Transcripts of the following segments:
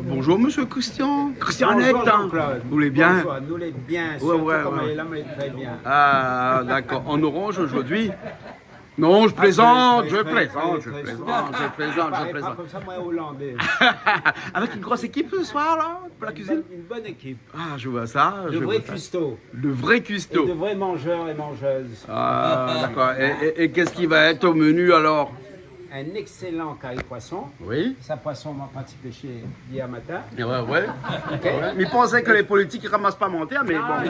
Bonjour, monsieur Christian. Christian Net, hein. Vous voulez bien? Bonjour, nous les bien. Comme elle est là, mais très bien. Ah, d'accord. En orange aujourd'hui? Non, je plaisante, je plaisante. Pas comme ça, moi, hollandais. Avec une grosse équipe ce soir, là, pour la cuisine? Une bonne équipe. Ah, je vois ça. De vrais cuistots. De vrais Et cuistots. de vrais mangeurs et mangeuses. Ah, d'accord. Et qu'est-ce qui va être au menu alors? Un excellent curry poisson. Oui. Ça, poisson, m'a pas pêché hier matin. Ouais. Mais il pensait que les politiques ne ramassent pas mentir, mais bon.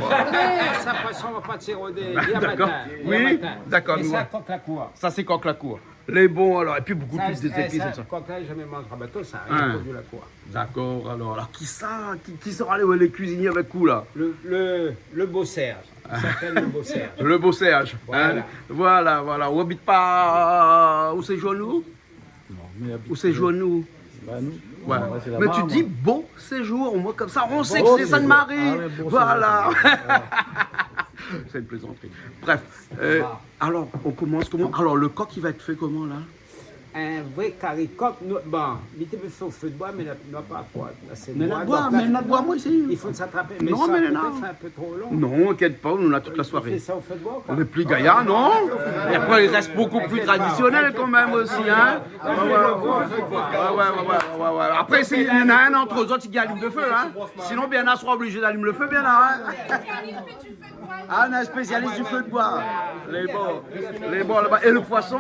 Ça, poisson, m'a pas s'éroder hier D'accord. matin. Oui, d'accord. Et ça, coque la cour. Ça, c'est coq la cour. Les bons alors, et puis beaucoup plus d'épices. Ça, coque là, jamais mange à bateau, ça. Hein. Il produit la cour. D'accord, alors qui ça? Qui sera les cuisiniers avec vous là? Le beau Serge. Il s'appelle le beau Serge. Le beau Serge. Voilà. Hein? Voilà. On habite pas où c'est Jonou? Non, où c'est Jonou? nous. Ouais. Mais tu dis beau séjour, moi comme ça, on sait que Beau c'est Sainte-Marie. séjour. Ah ouais, beau Voilà. C'est une plaisanterie. Bref, alors on commence comment? Alors le coq il va être fait comment là? Un vrai curry coq. Bon, il était fait au feu de bois, mais il n'a pas à quoi. Mais la bois, moi ici. Il faut s'attraper. Mais Non, ça, mais peut-être, non. c'est un peu trop long. Non, inquiète pas, on a toute la Tu soirée. fais ça au feu de bois ou quoi? On est plus gaillard, non? Et après, il reste beaucoup plus traditionnel quand même aussi, hein? Ouais. Après, il y en a un entre eux autres qui allume le feu, hein? Sinon, Biana sera obligé d'allumer le feu, Biana, hein? Ah, on est un spécialiste du feu de bois. Les bons là-bas. Et le poisson,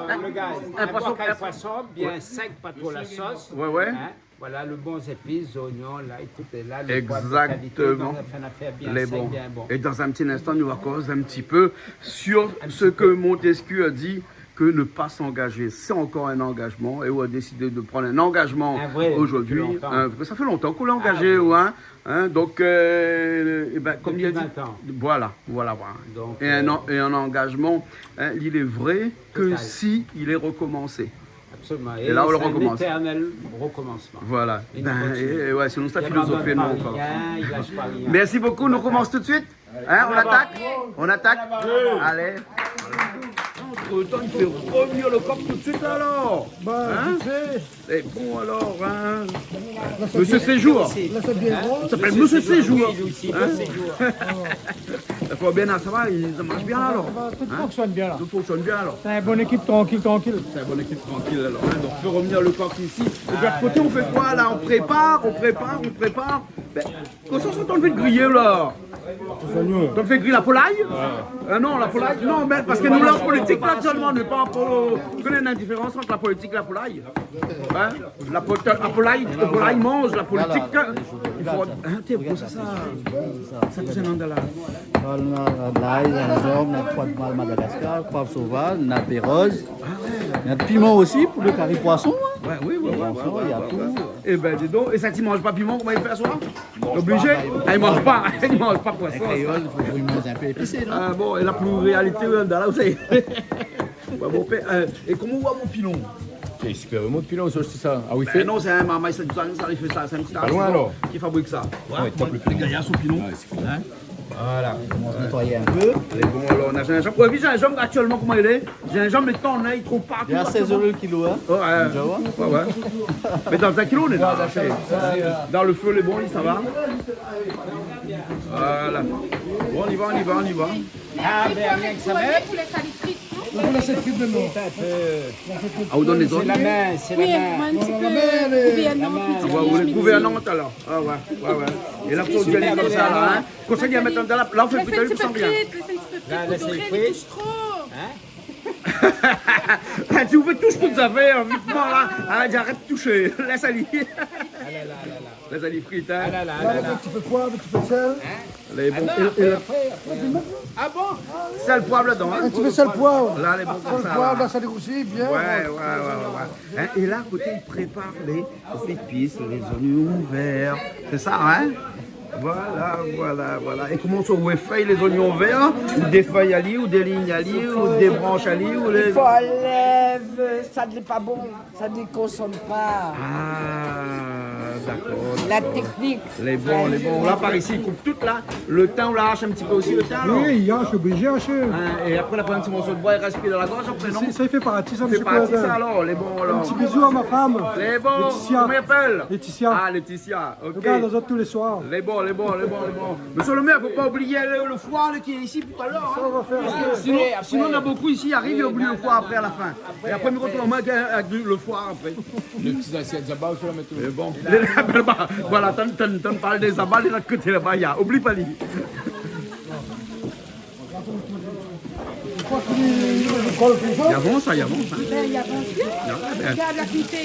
Le gars, un poisson poisson bien sec, pas trop la sauce. Ouais. Hein? Voilà, le bon épices, oignons, là, tout est là. Le poivre de qualité, Exactement. donc on fait une affaire bien Les sec, bons. bien bon. Et dans un petit instant, nous allons causer un petit peu sur ce que Montesquieu a dit, que ne pas s'engager, c'est encore un engagement. Et on a décidé de prendre un engagement Un vrai, aujourd'hui. depuis longtemps. Ça fait longtemps qu'on l'a engagé, donc, comme il a dit, 20 ans. voilà. Donc, et un engagement, il est vrai que total. si il est recommencé. Absolument. Et là, on le c'est recommence. un éternel recommencement. Voilà. Il continue. Ouais, sinon, c'est la Il philosophie, abandonne non, pas encore. rien, il lâche pas rien. Merci beaucoup, nous commençons tout de suite. Hein, on attaque. Allez. Entre temps, il fait revenir le coq tout de suite alors. C'est bon alors, hein. Monsieur Séjour. Là, c'est bien gros. Il s'appelle Monsieur Séjour. Séjour. Ça va bien, ça va, ça marche bien alors. Tout fonctionne bien là. Tout fonctionne bien alors. C'est une bonne équipe tranquille. C'est une bonne équipe tranquille alors. Hein. Donc, on fait revenir le coq ici. Et de l'autre côté, on fait quoi là? On prépare. Ben, quand ça, on le fait griller là. On fait griller la polaille? Non, la polaille, non, mais parce que nous, là, en politique, là, actuellement, on n'est pas en polo. Vous connaissez la différence entre la politique et la polaille? Hein? La polaille mange, la politique. Il faut. Hein, t'es bon, ça. Ça, c'est un là. L'ail, la jambe, notre poivre de Madagascar, poivre sauvage, nappe rose. Il y a du piment aussi pour le curry poisson. Ouais, oui. Il y a tout. Eh ben, dis donc, et ça, tu manges pas piment, comment il fait à soir? Obligé? Ah, il mange pas poisson. Les créoles, il faut qu'il mange un peu épicé. Là. Ah bon, et la plus réalité, dans là où c'est. Et comment on voit mon pilon? C'est super bon pilon, ça, c'est ça. Ah oui, fait. Non, c'est un maman, ça il fait ça, c'est un petit Pas loin, alors. qui fabrique ça. Ouais, top le pilon. Les gaillards sous pilon. Hein? Voilà. On va se nettoyer un peu. Allez, bon, alors on a gingembre. Ouais, oui, gingembre actuellement, comment il est? Gingembre, mais tant, il trouve partout. Il y a 16 euros le kilo. Hein. Ouais. Mais dans un kilo, on est là. Dans le feu, les bons, ça va. Voilà. Bon, on y va. Ah, ben rien que ça va. Pour les salides frites. On va laisser frites de nous. Ah, vous donnez les autres? C'est la main, c'est la Oui, main. moi un petit peu gouvernante. Vous les trouvez à Nantes alors? Ah ouais. Et là, faut bien comme ça là, hein. Conseille à mettre dans là, on fait Laisse plutôt un une petit peu sanglière. frites, Là, laisse un laissez petit les peu frites, frites. touche trop. Tu ouvres tout ce que vous avez, vite là. J'arrête de toucher. Laisse aller. Laisse aller frites, hein. Là. Un petit peu de poivre, un petit peu de sel. Les bons. Ah bon? C'est le poivre là-dedans, Un hein. petit peu de sel poivre. Là, les bons comme Le ça. poivre, là. là, ça dégroussit bien. Ouais. Hein, et là, à côté, ils préparent les épices, les oignons verts. C'est ça, hein? Voilà. Et comment ça, vous feuilles les oignons verts? Ou des feuilles à lit, ou des lignes à lit, ou des branches à lit, ou les... Il faut enlève, ça n'est pas bon, ça ne consomme pas. Ah, D'accord. La technique. Les bons, les bons. Là, par ici, ils coupent tout là. Le thym, on l'arrache un petit peu aussi, le thym, alors. Oui, hier, je suis obligé d'acheter. Hein, et après, on prend un petit morceau de bois et respire dans la gorge, après, non? Ça, il fait partie, ça, C'est monsieur parti, Coudin. ça, alors, les bons, alors. Un petit bisou à ma femme. Les bons, Laetitia. comment ils appellent? Laetitia. Ah, Laetitia, ok. Regarde, nous autres tous les soirs. Les bons, les bons, les bons, les bons. Monsieur le maire, faut pas oublier le foie là, qui est ici tout à l'heure. Ça, on va faire. Sinon, on a beaucoup ici, arrive et oublie le foie après à la fin. Et après, nous retournons avec le foie après. Les petites assiettes là-bas, on la mettre. Mais bon, voilà, t'en parles des abats, de l'autre côté là-bas, il y a. Oublie pas lui. Il avance, ça, il avance. Hein. Ben, il y a bon Dieu. Regarde la qualité.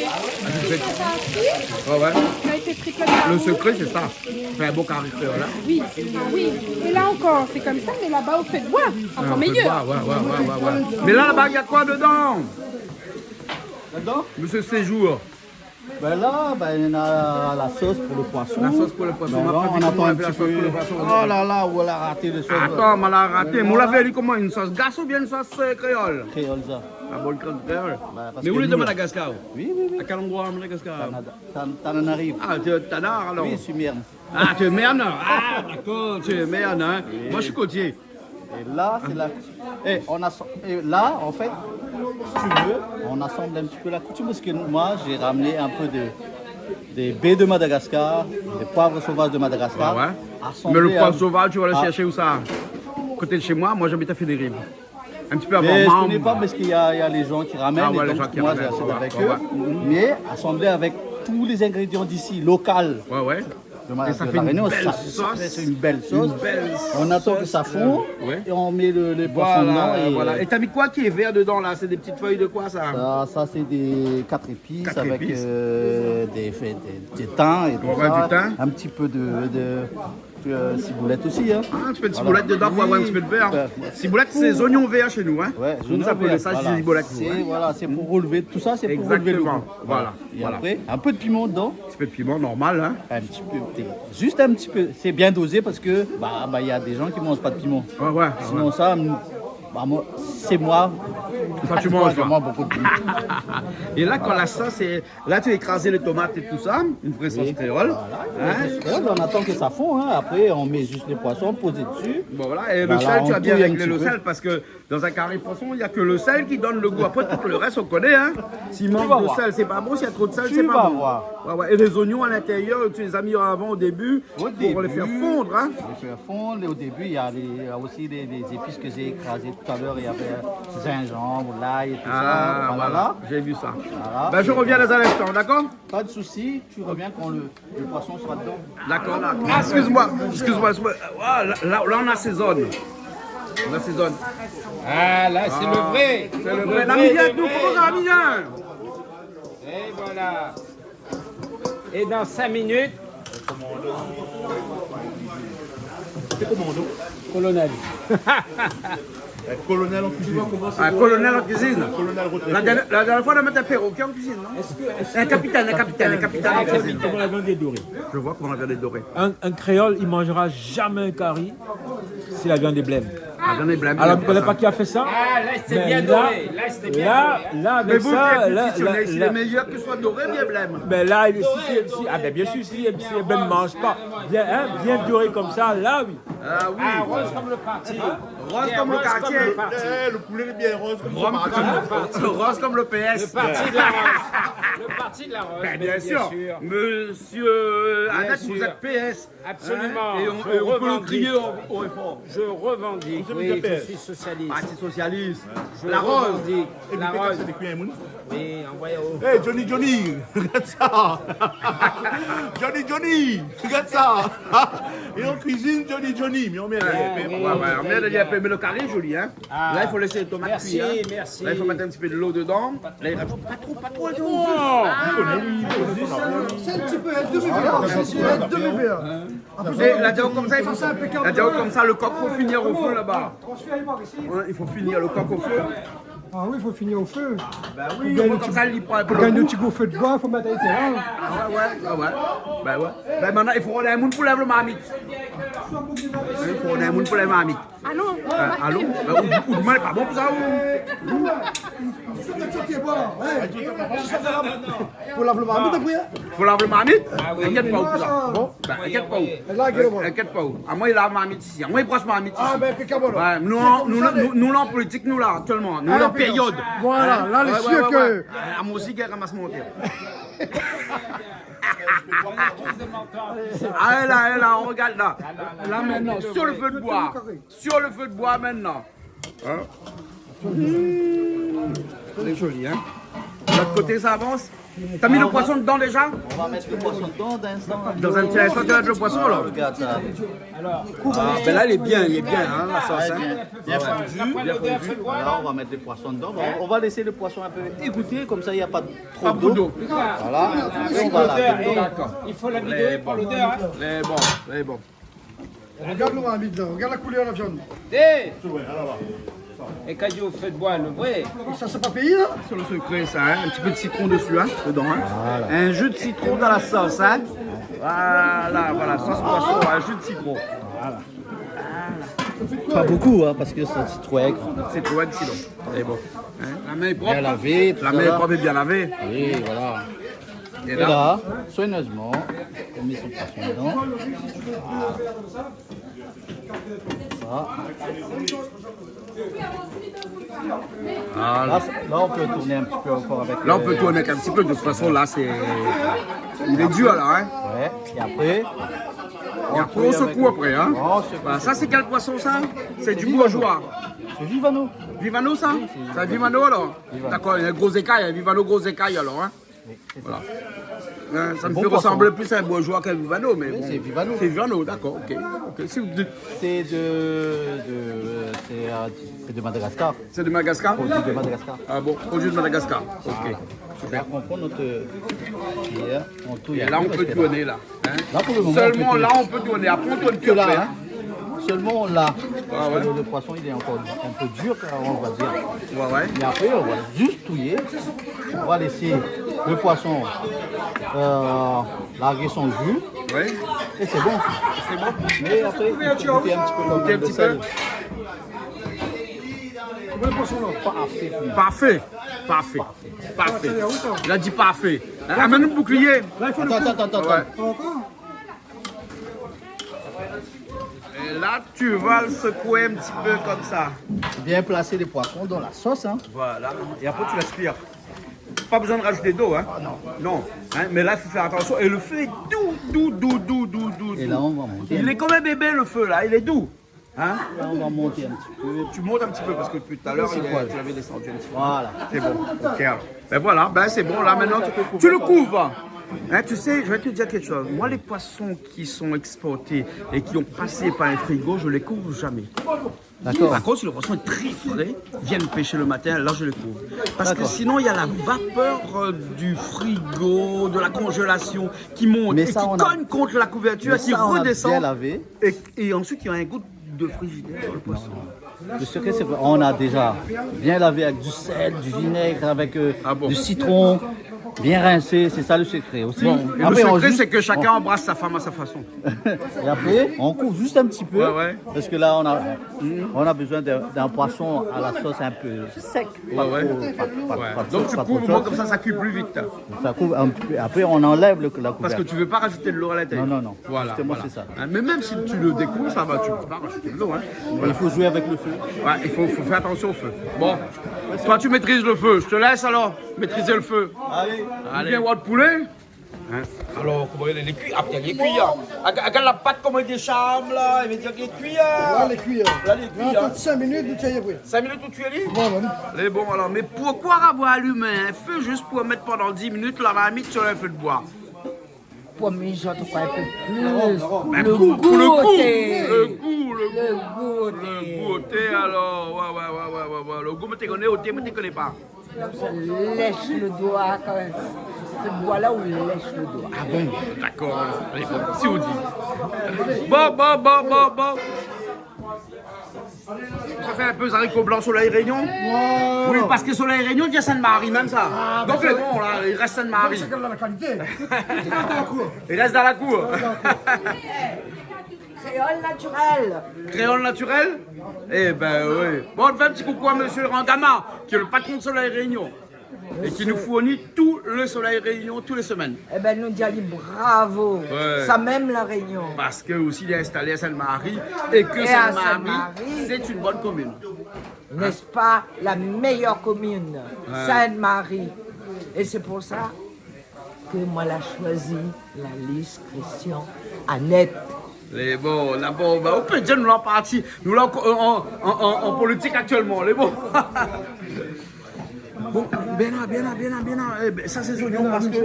C'est ça aussi. Ouais, ouais. Il a été pris comme ça. Le secret, c'est ça. C'est un beau carré là. Oui, oui. Et là encore, c'est comme ça, mais là-bas, au fait de bois, encore meilleur. Ouais. Mais là-bas, il y a quoi dedans? Là-dedans, Monsieur Séjour. ben là, ben, il y en a la sauce pour le poisson. La sauce pour le poisson. Ben, On a on attend un la petit sauce peu. pour le poisson. Oh là là, où elle a raté le sauce Attends, on l'a raté. Moi, l'avait dit comment? Une sauce gasse ou bien une sauce créole? créole, ça. La bonne créole. Bah, parce Mais où que est de nous, Madagascar? Oui, oui, oui. À quel endroit à Madagascar? T'en arrives. Ah, tu es Tanard alors? Oui, Sumierne. Ah, tu es Merne? Ah, d'accord, tu es Merne. Hein? Moi, je suis côtier. Et là, c'est la... Et là, en fait, si tu veux, on assemble un petit peu la coutume parce que moi, j'ai ramené un peu des baies de Madagascar, des poivres sauvages de Madagascar. Ouais. assemblés Mais le poivre à- sauvage, tu vas le Ah. chercher où ça? Côté de chez moi, moi j'habite à Fédérive. Un petit peu avant Mais je Mambre. connais pas parce qu'il y a les gens qui ramènent Ah ouais, et les donc gens qui moi ramènent, j'achète ouais, avec ouais, eux. ouais. Mais assemblé avec tous les ingrédients d'ici, local. Ouais, ouais. De Et ça de fait la une Réunion, belle ça- sauce. C'est une belle sauce. Une belle On attend que sauce, ça fond ouais. et on met les poissons dedans. Voilà, Et, voilà. Et t'as mis quoi qui est vert dedans là? C'est des petites feuilles de quoi ça? ça c'est des 4 épices Quatre avec épices. des thym et tout On va ça. du thym. Un petit peu de ciboulette aussi. Hein. Ah, tu fais une ciboulette dedans pour avoir un petit peu de vert. Ouais. Ciboulette, c'est des oignons verts chez nous. Hein? Ouais, Nous, ça appelle ça, c'est des ciboulette. C'est pour relever tout ça, c'est pour relever le Exactement. goût. Voilà. Et Voilà. après, un peu de piment dedans. Un petit peu de piment normal. Hein? Un petit peu, juste un petit peu. C'est bien dosé parce que il y a des gens qui mangent pas de piment. Ouais, ouais. Sinon ça, moi, c'est moi. Toi, tu Moi, manges, je toi. mange beaucoup de piment. Et là, quand la sauce est. Là, tu as écrasé les tomates et tout ça, une vraie sauce créole. Hein? On attend que ça fond. Hein. Après, on met juste les poissons posés dessus. Bon, voilà. Et le Voilà, sel, tu on as bien touille un réglé petit le peu. sel parce que dans un carré poisson, il n'y a que le sel qui donne le goût. Après, tout le reste, on connaît. Hein? S'il manque vas de voir. sel, c'est pas bon. S'il y a trop de sel, Tu c'est pas vas bon. voir. Ouais, ouais. Et les oignons à l'intérieur, tu les as mis avant au début pour les faire fondre. Hein? Les faire fondre. Et au début, il y a aussi des épices que j'ai écrasées tout à l'heure. Il y avait gingembre, l'ail et tout Ah, ça. voilà. J'ai vu ça. Voilà. Ben, je reviens dans un instant, d'accord? Pas de souci, tu reviens quand le poisson sera dedans. D'accord. Ah, excuse-moi. Ah, là, on assaisonne. On assaisonne. Ah, là, c'est le vrai. C'est le vrai. Namibien, nous, comment ça, Namibien? Et voilà. Et dans 5 minutes. Colonel. Colonel en cuisine. Un colonel en cuisine. La dernière fois, on a mis un perroquet en cuisine, non? Un capitaine en cuisine. Comment la viande est dorée. Je vois comment la viande est dorée. Un créole, il mangera jamais un curry si la viande est blême. La viande est blême. Alors, vous ne connaissez pas qui a fait ça? Ah, là, c'était Mais bien là- doré. Là, c'était bien doré. Là, Mais avec vous, ça, qui êtes là, nutritionniste, il là- est meilleur que ce soit doré, bien blême. ben là, ah ben bien sûr, si Ben ne mange pas, bien doré comme ça, là oui. Ah oui. Ah, rose comme le parti. Rose comme le quartier. Le poulet est bien rose comme Rose comme le PS. Parti de la rose. Le parti de la rose. Ben, bien sûr. Monsieur Haddad, vous sûr. êtes PS. Absolument. Hein, et Je on peut le revendique. crier au effort. Je revendique. Oui, je suis socialiste. Parti socialiste. Je La rose. revendique. La rose. C'est des cuits à moun. Oui, envoyez au. Hey Johnny, regarde ça. Johnny, regarde ça. Et on cuisine Johnny, mais on met Ouais, ouais, on vient de dire, mais le carré est joli, hein. Là, il faut laisser les tomates Merci, cuire. Hein. merci. Là, il faut mettre un petit peu de l'eau dedans. Là, il rajoute pas trop. C'est un petit peu un demi-verre. C'est un demi-verre. Et la diao comme ça, il faut la diao comme ça, le coq faut finir au feu là-bas. Transférez par ici. Ouais, il faut finir le coq au feu. Ah oui, il faut finir au feu. Bah oui, on voit comme ça, il prend un peu Pour gagner le le goût. petit gros feu de bois, il faut mettre un terrain. Ah ouais. Bah ouais. Bah maintenant, il faut rôder un monde pour lève le marmite. Il faut un monde pour les marmites. Ah non, Allô? Ou demain, pas bon pour ça ou? Pour laver le marmite après. Faut laver le marmite? Inquiète pas où pour ça. Bon. Ben, inquiète pas où. Là, gueule-moi. Inquiète pas où. À moi, il lave marmite ici. À moi, il brosse marmite ici. Ah, ben, impeccable. Ouais, nous là en politique, nous là, actuellement. Nous là en période. Voilà, là, les sûr que. À moi aussi, il ramasse mon terre. Ah là, on regarde là. Là maintenant, sur le feu de bois. Sur le feu de bois maintenant. Hein? C'est joli, hein? De l'autre côté, ça avance. T'as mis le poisson dedans déjà? On va mettre le poisson dedans d'instant. Dans un petit instant, tu vas mettre le poisson là. Regarde ça. Ben là, il est bien, hein, la sauce. Hein? Bien fondu. Voilà, on va mettre le poisson dedans. Bon, on va laisser le poisson un peu égoutter, comme ça il n'y a pas trop d'eau. Voilà. Et on va laver. Il faut la vidéo pour l'odeur. Hein. Les bons. Regarde le marmite là, regarde la couleur de la viande. Et quand je fais de bois, le vrai. Ça, c'est pas payé là? Sur le secret, ça, hein? Un petit peu de citron dessus, hein, dedans. Hein? Voilà. Un jus de citron dans la sauce, hein? Voilà, sauce poisson, un jus de citron. Pas beaucoup, hein, parce que c'est trop aigre. C'est trop excellent. C'est bon. Hein? La main est propre. Bien lavé, tout La ça. main est propre et bien lavée. Et voilà. Et Et là, là, soigneusement, on met son poisson dedans. Là, on peut tourner un petit peu encore avec. là, on peut tourner un petit peu. De toute façon, là, c'est. Il est dur, là, hein? Ouais, et après. Et après, on secoue après, hein? On secoue. Voilà, ça, c'est quel poisson, ça? C'est du bourgeois. C'est Vivano. Vivano, ça? C'est un Vivano, alors? D'accord, il y a un gros écaille, un Vivano gros écaille, alors, hein? Voilà. Hein, ça me bon fait poisson. ressembler plus à un bourgeois qu'un Vivano, mais bon. c'est Vivano. C'est Vivano, d'accord, ok. Si vous dites- C'est de Madagascar. C'est de Madagascar? Produit de Madagascar. Ah bon, produit de Madagascar. Ok. Super. On prend notre cuillère, on touille. Et là, on peut tourner, là. Hein? Là, pour le moment, Seulement on peut là, on peut tourner. Après, on tourne que plus là. après. Hein. Seulement là. Ah ouais. Le poisson, il est encore un peu dur, on va dire. Ouais. Et après, on va juste touiller. On va laisser le poisson larguer son jus. Ouais. Et c'est bon. C'est bon. Mais après, il faut goûter un petit peu comme Goûter un le petit sel. Parfait. Parfait. Il a dit parfait. Amène le bouclier. Attends. Ouais. Et là, tu vas le secouer un petit peu comme ça. Bien placer les poissons dans la sauce. Hein. Voilà. Et après, tu l'aspires. Pas besoin de rajouter d'eau, hein? Non. Hein? Mais là, il faut faire attention. Et le feu est doux. Et là, on va monter. Il est comme un bébé, le feu, là. Il est doux. Hein? Là, on va monter un petit peu. Tu montes un petit peu parce que depuis tout à l'heure, tu l'avais descendu un petit peu. Voilà. C'est bon. Ok. Alors. Ben voilà, ben c'est bon. Là, maintenant, tu le couvres. Hein, tu sais, je vais te dire quelque chose. Moi, les poissons qui sont exportés et qui ont passé par un frigo, je les couvre jamais. D'accord. Par contre, si le poisson est très frais, viennent pêcher le matin, là je les couvre. Parce que D'accord. sinon, il y a la vapeur du frigo, de la congélation qui monte Mais et ça, qui on a- cogne contre la couverture, Mais qui ça, on a bien redescend. lavé. Et ensuite, il y a un goût de frigidaire dans le poisson. Le secret, c'est qu'on a déjà bien lavé avec du sel, du vinaigre, avec Ah bon. du citron, bien rincé. C'est ça le secret aussi. Bon, et Après, le on secret, juste- c'est que chacun embrasse sa femme à sa façon. Et après, on couvre juste un petit peu. Ouais. Parce que là, on a besoin d'un poisson à la sauce un peu sec. Pas Ouais. trop- pas Ouais. trop- Donc tu pas trop couvres, moi, chaud. comme ça cuit plus vite. Ça couvre un peu. Après, on enlève la couverture. Parce que tu veux pas rajouter de l'eau à l'intérieur. Non. Voilà. Justement, voilà. c'est ça. Hein, mais même si tu le découvres, ça va, tu peux pas rajouter de l'eau. Hein. Il faut jouer avec le feu. Ouais, il faut faire attention au feu. Bon, toi tu maîtrises le feu, je te laisse alors maîtriser le feu. Allez. Bien voir de poulet. Hein? Alors, comment il est cuit? Ah, il est cuit. Regarde la pâte, comment il déchame là. Il veut dire qu'il est cuit. Là, les cuillères. Là, les cuits. Là, 5 minutes, nous tiens après. 5 minutes où tu es libre? Voilà. Les bons alors, mais pourquoi avoir allumé un feu juste pour mettre pendant 10 minutes la marmite sur un feu de bois? Pour mijoter quoi un peu plus. Ben, Le pour le goût, goûter. le goût. Le goûter. Le goûter alors, ouais. Le goût, mais tu connais, au thé, mais tu connais pas. Ça lèche le doigt quand même. Ce bois-là où il lèche le doigt. Ah bon? D'accord. Allez, bon, si on dit. Bon. Ça fait un peu haricots blancs Soleil Réunion? Oui, parce que Soleil Réunion, il y a Sainte-Marie, même ça. Donc, c'est bon, là, il reste Sainte-Marie. C'est comme dans la qualité. Tu rentres dans la cour. Il reste dans la cour. créole naturel. Créole naturel? Eh ben oui. Bon, on fait un petit coucou à monsieur Rangama, qui est le patron de Soleil Réunion. Et qui nous fournit tout le Soleil Réunion tous les semaines. Eh ben, nous disons bravo. Ouais. Ça même la Réunion. Parce que aussi il est installé à Sainte-Marie et que Et à Sainte-Marie, Sainte-Marie. c'est une bonne commune. N'est-ce pas la meilleure commune, Sainte-Marie. Et c'est pour ça que moi, j'ai choisi la liste Christian Annette. Les bons, là bon, bah, on peut dire nous l'en parti, nous l'en en politique actuellement, les bons. Bon, bien là. Eh ben, ça c'est des oignons parce que,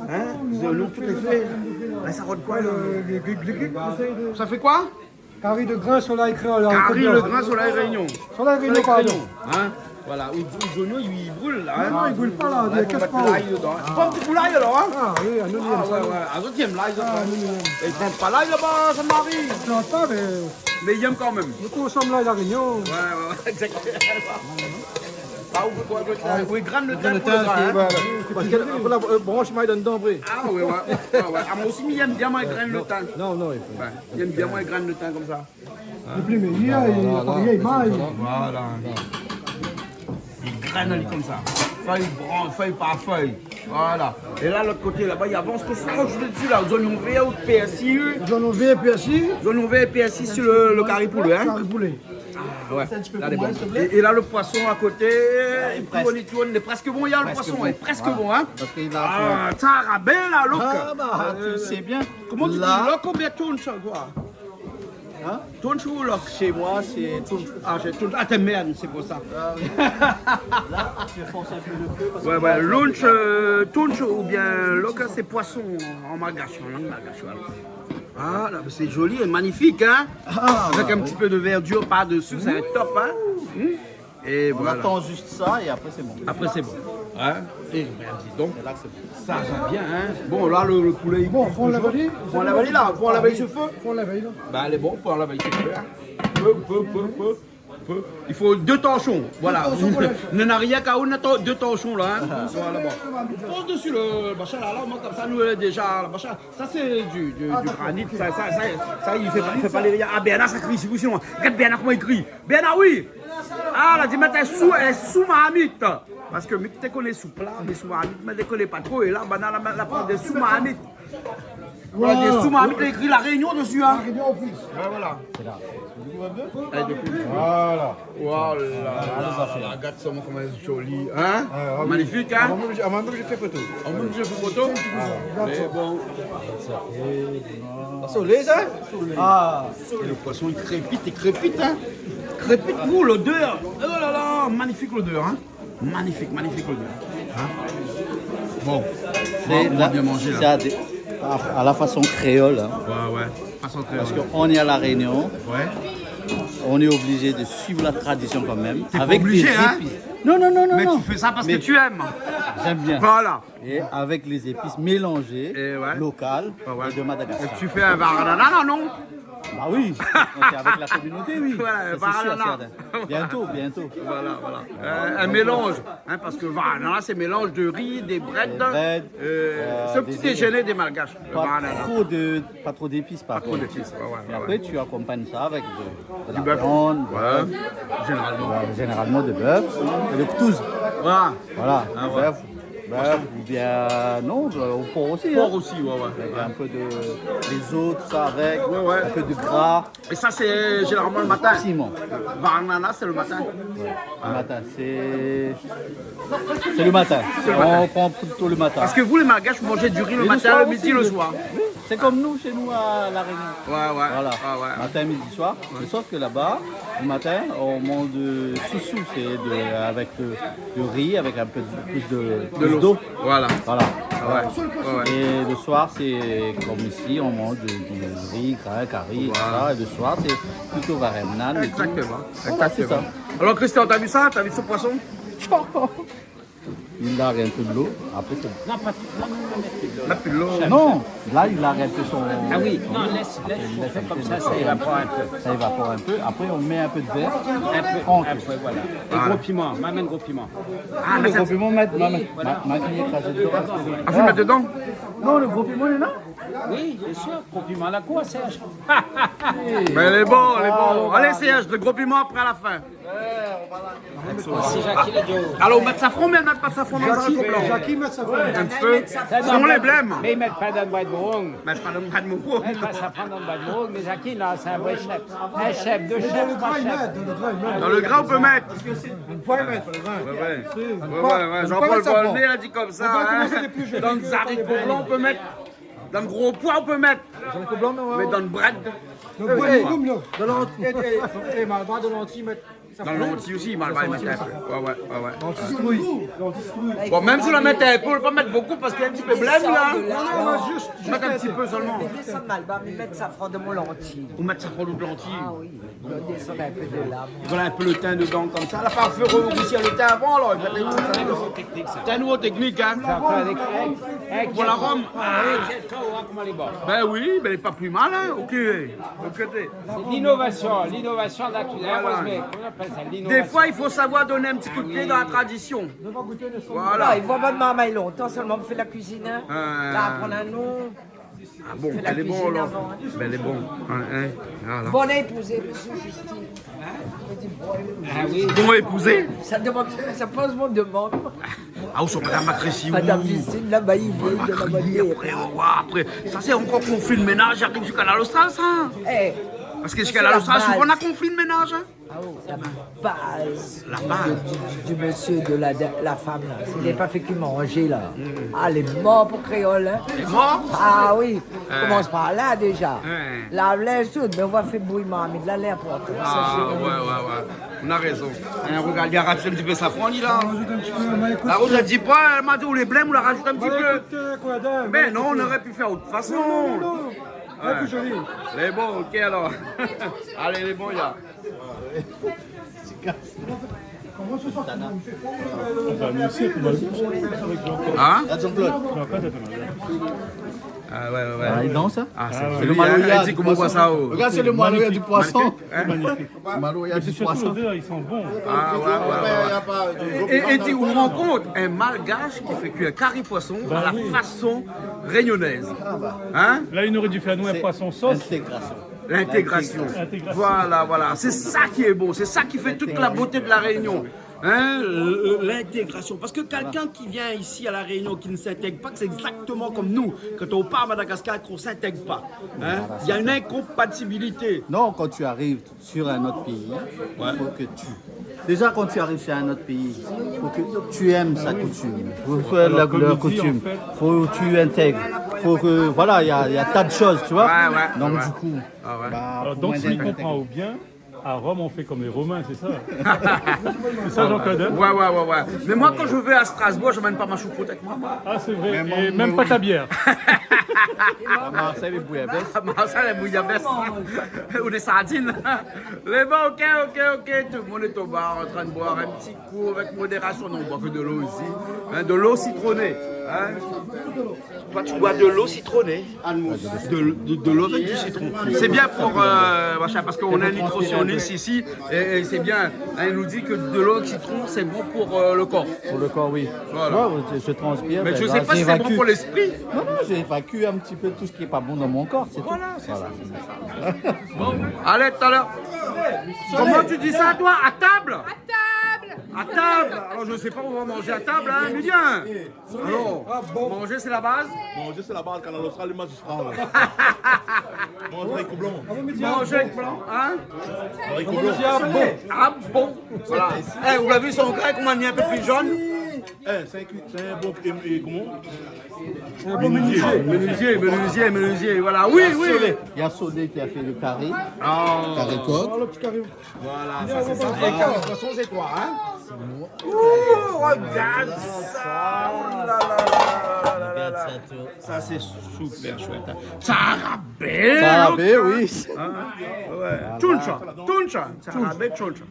hein, des oignons tout est fait. Là, ça rôde quoi Ça fait quoi? Carré de grain, soleil créole. Carré le grain Soleil Réunion. Soleil Réunion, pardon. Hein? Voilà, les oignons ils brûlent là. Hein? Non, ils brûlent pas là, il y a Faut qu'à mettre pas. l'ail dedans. C'est pas un petit peu l'ail alors, hein? Ah oui, un oignon. Ouais. Un autre aime l'ail, ça. Ils prennent pas l'ail là-bas, ça m'arrive. Je plante pas, Mais ils aiment quand même. nous consommons là la Réunion. Ouais, exactement. Ah, ou quoi, oui, gramme de thym pour le grain, hein. Parce que la branche, il donne d'embrée. Ah oui, ouais. Ah, moi aussi, il aime bien moi les graines de thym. Non, non, Ouais, il aime bien moi les graines de thym comme ça. Le plus meilleur, il maille. Voilà. Il graine comme ça. Feuille par feuille. Voilà. Et là, l'autre côté, là-bas, il y a ce que je vous dessus là, zone ouverte ou PSI. J'en ai vu persil. Zone ouverte PSI sur le carré poulet, hein. Carré poulet. Ouais. Là, elle est bonne. Et là, le poisson à côté, il est presque bon. Il y a le poisson, il est presque bon, hein. Parce qu'il a Ah, ça rabais là, look. Ah bah, tu sais bien. Comment tu dis Là, look ou bien tourne ça, quoi? Hein? Tourne ou look? Chez moi, c'est tout. Ah, j'ai tourne. Ah, t'es merde, c'est pour ça. Là, je fonce un peu le feu parce que Ouais, lunch, tunch ou bien look, c'est poisson en malgache, en langue malgache, voilà. Ah, là, c'est joli et magnifique, hein? Avec un petit peu de verdure par-dessus, ça va être top, hein? Et on voilà. attend juste ça et après c'est bon. Après, c'est bon. Hein? Et ben, dis donc, Et là, c'est bon. ça va bien, hein? Bon, là, le poulet, il Bon, faut en lavaler. Faut en lavaler là, faut en lavaler ce feu. Faut en lavaler là. Bah, elle est bon, faut en lavaler ce feu, hein? Peu. Il faut 2 torchons, voilà. Ne n'a rien qu'à 2 torchons là, hein. Voilà, bon. Pose dessus le machin là, moi comme ça, nous déjà, le machin, ça c'est du granit, ça il fait pas les riens. Ah, Bernard ça crie, c'est vous sinon. Regarde Bernard comment il crie. Bernard, oui! Ah, la dimanche elle est sous marmite. Parce que dès qu'on est sous plat, mais sous marmite, mais dès qu'on n'est pas trop, et là, la prend des sous marmites. Voilà, des sous marmites, il a écrit la Réunion dessus, hein. Réunion au plus. Ouais, voilà. Voilà. Voilà, regarde ça, comment elle est jolie. Hein? Magnifique, hein? Avant même que j'ai fait photo. En même j'ai fait photo. Mais bon. Soleil, ça? Ah, Et le poisson, il crépite, hein? Crépite, l'odeur. Oh là là, magnifique l'odeur, hein? Magnifique l'odeur. Hein? Bon, on va bien manger là. c'est à la façon créole. Hein. Ouais. Façon très Parce qu'on est à La Réunion, Ouais. on est obligé de suivre la tradition quand même. T'es pas obligé, des hein? épices. Non. Mais tu fais ça parce que Mais tu aimes. J'aime bien. Voilà. Et avec les épices mélangées, Et ouais. locales Ouais. et de Et Madagascar. tu fais un varanana, non? Bah oui, c'est avec la communauté, oui. Voilà, Ça, c'est varanana. sûr, certain. Bientôt. Voilà. Un mélange, hein, parce que varanana, c'est mélange de riz, des breads. breads, C'est un petit des- déjeuner des malgaches. le varanana. Pas trop d'épices par Trop contre. d'épices, Et ouais. après, tu accompagnes ça avec de la Du bœuf. viande, Ouais, généralement. généralement de bœuf et de ptouz. Voilà. Voilà, Ah, ouais. bœuf ou bien non, au porc aussi. Porc hein. aussi, ouais. Avec un peu de des os, tout ça avec, Ouais. un peu de gras. Et ça, c'est généralement le matin. Ciment. Varanana, c'est le matin. Le matin, c'est le matin. On prend plutôt le matin. Parce que vous, les malgaches, vous mangez du riz le Et matin, soir le midi, aussi, le soir. Oui, c'est comme nous chez nous à La Réunion. Ouais. Voilà, Ah, ouais. matin, midi, soir. Mais sauf que là-bas, le matin, on mange de soussou, avec le riz, avec un peu plus l'eau. d'eau. Voilà. Voilà. Ouais. Et le soir, c'est comme ici, on mange du riz, grain, curry, et tout ça. Et le soir, c'est plutôt varemnan. et tout. Exactement. Voilà, c'est ça. Alors, Christian, t'as vu ça? T'as vu ce poisson? il arrête un peu de l'eau. Après, c'est bon. Non, pas tout. Non, non, mettre de l'eau. Là, plus de l'eau. Non, là, il arrête son. Ah oui, non, laisse, on fait comme ça évapore un peu. Ça évapore un peu. Après, on met un peu de verre. Un peu, Tranquille. voilà. Et gros piment, m'amène gros piment. Ah, Le mais gros piment, ma fille écrasée dedans. on fait mettre dedans. Non, le gros piment, il est là. Oui, bien sûr, gros piment à la cour, Serge. Mais elle est bon, elle est bon. Allez, Serge, le gros piment après à la fin. Si Jackie l'a dit. Alors, on met de safran, mais elle met pas de safran dans le haricot blanc. Jackie met sa femme. Un peu. On les blême. Mais ils mettent pas dans le bois de morong. Mais pas de moufou. Ils mettent pas ça dans le bois de morong. Mais Jackie, là, c'est un vrai chef. Un chef, deux Dans le chefs, trois gras, il met. chefs. Dans le gras, il met. Dans le gras, on peut mettre. On peut pas y mettre, le gras. Ouais. Jean-Paul Volney a dit comme ça. On va Hein. commencer des plus jeunes. Dans le haricot blanc, on peut mettre. Dans le gros pois, on peut mettre. Haricot blanc, non, Mais dans le bread, Le bois de légumes, là. Dans l'anti. Et Malva, de l'anti, mettre. dans le lentilles aussi, il m'a le mettre un peu. Ouais. L'anti-citrouille. L'anti-citrouille. Bon, même si on la mettait un peu, on ne peut pas mettre beaucoup parce qu'il y a un petit peu blême là. Non, on va juste. Mettre un petit peu seulement. Mais descendre Malba, mais mettre safran de mon lentille. Ou mettre ça pour l'eau de lentilles. Ah oui, on descendre un peu de lame. Voilà un peu le thym dedans comme ça. La part faire réussir le thym avant alors. C'est un nouveau technique hein. Pour la rhum. Ben oui, mais elle n'est pas plus mal hein. Ok. De côté. L'innovation naturelle. Comment on appelle ça? Des L'innovation. fois, il faut savoir donner un petit coup de pied dans la tradition. Non, Voilà. il voit pas de maman longtemps seulement pour faire la cuisine. Hein. Là, apprendre un nom. Ah bon, Fais la elle est bon cuisine alors. avant, hein. Ben, elle est bon. Voilà. Bon épousé, monsieur Justine. Ah oui. Bon épousé. Ça pose mon demande. Ah, où sont Madame Macrécy? Madame Justine, là-bas, il vient de la manière. Après, ça c'est encore conflit de ménage, j'arrive jusqu'à Canal Austral, ça. Eh, Parce que jusqu'à Canal Austral, souvent on a conflit de ménage. Hein. ah oh, la base, La base. du monsieur, de la femme, là. Il n'est pas fait que manger, là. Ah, les morts pour créole, hein. Elle est morte. Ah oui, on commence par là déjà. Ouais. Lave-linge tout, mais on va faire bouillement, mais de la l'air pour après. Ah, ouais. On a raison. Hein, regarde, il a rajouté un petit peu safran, il là. Rajoute un petit peu. Mais écoute. La rose, elle dit pas, elle m'a dit, ou les blêmes, on la rajoute un petit peu. Écoute, quoi, d'un. Mais non, on aurait pu faire autre façon. Non. Un peu joli. Les bons, ok alors. Allez, les bons, il y a. Hein? Là, Jean-Claude. Ah ouais. Ah, il danse, hein? Ah, c'est C'est le joli, maloya. hein. Elle dit comment on voit ça oh. Regarde, c'est le maloya du poisson. Magnifique, hein? Maloya du poisson. Ils sont bons. Ah ouais. Et tu vous rends compte, un malgache qui fait cuire un curry poisson à la façon réunionnaise. Hein? Là, il aurait dû faire nous un poisson sauce. Intégration. L'intégration. L'intégration. Voilà. C'est ça qui est beau, c'est ça qui fait toute la beauté de la Réunion. Hein, l'intégration. Parce que quelqu'un qui vient ici à la Réunion, qui ne s'intègre pas, c'est exactement comme nous. Quand on part à Madagascar, qu'on ne s'intègre pas. Hein? Il y a une incompatibilité. Non, quand tu arrives sur un autre pays, il faut que tu... Déjà, quand tu arrives sur un autre pays, il faut que tu aimes sa coutume. Il faut faire leur coutume. Il faut que tu intègres. Il faut que... Voilà, il y a tas de choses, tu vois. Ouais. Donc, du coup... Alors, donc, si je comprends au bien, à Rome, on fait comme les Romains, c'est ça? C'est ça, Jean-Claude? Hein? Ouais. Mais moi, quand je vais à Strasbourg, je mène pas ma choucroute avec moi. Ah, c'est vrai. Et même pas ta bière. À Marseille, les bouillabaisse. Ça, les bouillabaisse. Ou des sardines. Les bons, ok. Tout le monde est au bar en train de boire un petit coup avec modération. Non, on boit que de l'eau aussi. Hein, de l'eau citronnée. Hein. Toi, tu bois de l'eau citronnée. De l'eau avec du citron. C'est bien pour machin, parce qu'on est un nutritionniste ici. Et c'est bien. Hein, il nous dit que de l'eau de citron, c'est bon pour le corps. Pour le corps, oui. Voilà. Ouais, je transpire. Mais ben je là, sais pas si c'est bon pour l'esprit. Non, j'évacue un petit peu tout ce qui n'est pas bon dans mon corps, c'est tout. Voilà, c'est ça. Bon, allez, tout à l'heure. Comment tu dis ça, toi? À table? À table. Alors, je sais pas où on va manger à table, hein, mais bien. Alors, manger, c'est la base? Manger, c'est la base, Canal Austral, les magistrat. Manger avec blanc. Manger avec blanc, hein? Avec blanc. Ah bon? Voilà. Eh, vous l'avez vu son grec, on m'a mis un peu plus jaune? C'est un bon. Et comment? Menuisier, voilà. Oui. Il y a Sodé qui a fait le carré. Carré coq. Voilà, ça c'est ça. Et de toute façon, c'est toi, hein? Ouh, regarde ça! Oh là là là là là là. là. tout. Ça, c'est super chouette. Sarabé! Sarabé, oui. Ouais. Tuncha. Sarabé, Tuncha.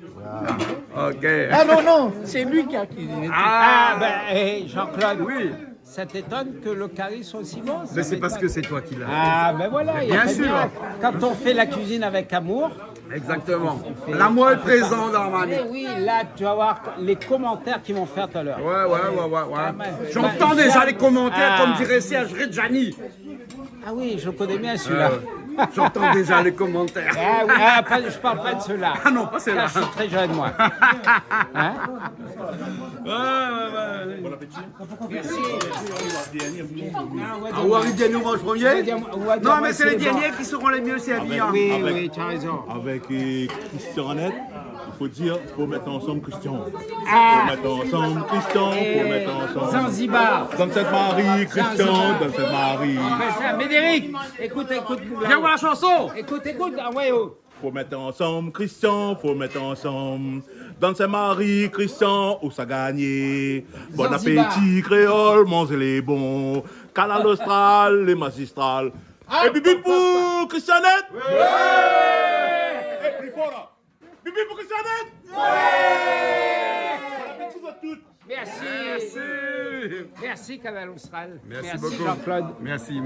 Ok. Ah non, non, c'est lui qui a cuisiné. Ah, ben, Jean-Claude, Oui. ça t'étonne que le curry soit aussi bon? Mais c'est parce que c'est toi qui l'as. Ah, ben voilà, il y a Bien pas sûr. bien. Quand on fait la cuisine avec amour, Exactement. L'amour est présent dans ma vie. eh oui, là, tu vas voir les commentaires qu'ils vont faire tout à l'heure. Ouais. J'entends déjà les commentaires, comme dirait Serge Reggiani. Ah oui, je connais bien celui-là. J'entends déjà les commentaires. Ah oui, je parle pas de ceux-là. Ah non, pas ceux-là. Car je suis très jeune, moi. Hein? Bon appétit. Ah, ou arrive bien nous mange premier? Non, Non, mais c'est les derniers qui seront les mieux servis. hein. Oui, oui, tu as raison. Avec Christian Annette, il faut dire, il faut mettre ensemble Christian. Ah. Il faut mettre ensemble Christian, il faut mettre ensemble. Zanzibar. Dans cette Marie, Christian, dans cette Marie. Médéric, écoute. Viens voir la chanson. Écoute, ah ouais, oh. Faut mettre ensemble Christian, faut mettre ensemble. Dans cette Marie, Christian, où ça gagne. Bon Zanzibar. appétit, créole, mangez les bons. Canal Austral, les magistrales. Et bibi pour Christianette. Et plus fort là. Bibi pour Christianette. Bon appétit à toutes. Merci. Merci, Canal Austral. Merci beaucoup. Jean-Claude. Merci.